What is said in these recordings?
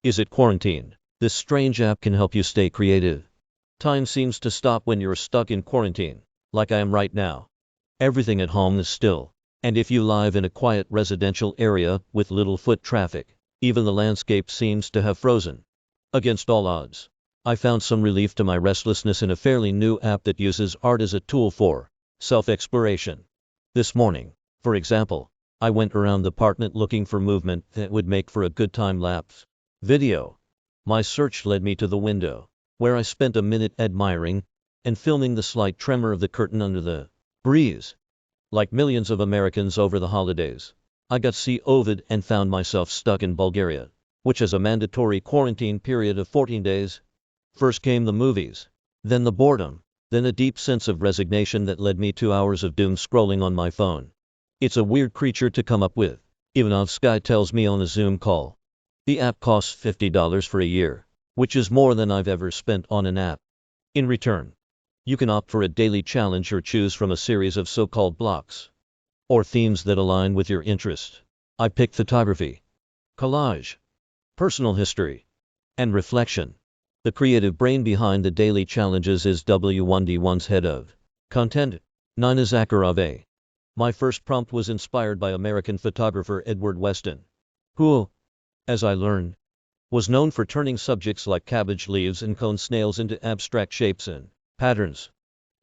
Is it quarantine? This strange app can help you stay creative. Time seems to stop when you're stuck in quarantine, like I am right now. Everything at home is still. And if you live in a quiet residential area with little foot traffic, even the landscape seems to have frozen. Against all odds, I found some relief to my restlessness in a fairly new app that uses art as a tool for self-exploration. This morning, for example, I went around the apartment looking for movement that would make for a good time-lapse video. My search led me to the window, where I spent a minute admiring and filming the slight tremor of the curtain under the breeze. Like millions of Americans over the holidays, I got COVID and found myself stuck in Bulgaria, which has a mandatory quarantine period of 14 days. First came the movies, then the boredom, then a deep sense of resignation that led me to hours of doom scrolling on my phone. It's a weird creature to come up with, Ivanovsky tells me on a Zoom call. The app costs $50 for a year, which is more than I've ever spent on an app. In return, you can opt for a daily challenge or choose from a series of so-called blocks or themes that align with your interest. I picked photography, collage, personal history, and reflection. The creative brain behind the daily challenges is W1D1's head of content, Nina Zakharova. My first prompt was inspired by American photographer Edward Weston, who, as I learned, was known for turning subjects like cabbage leaves and cone snails into abstract shapes and patterns.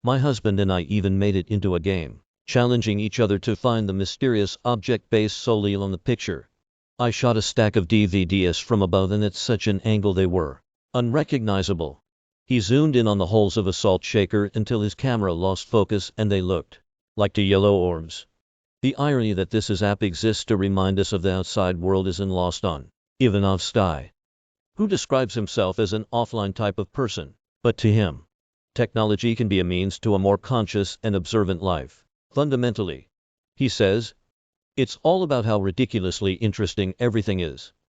My husband and I even made it into a game, challenging each other to find the mysterious object based solely on the picture. I shot a stack of DVDs from above and at such an angle they were unrecognizable. He zoomed in on the holes of a salt shaker until his camera lost focus and they looked like two yellow orbs. The irony that this app exists to remind us of the outside world isn't lost on Ivanovsky, who describes himself as an offline type of person. But to him, technology can be a means to a more conscious and observant life. Fundamentally, he says, it's all about how ridiculously interesting everything is.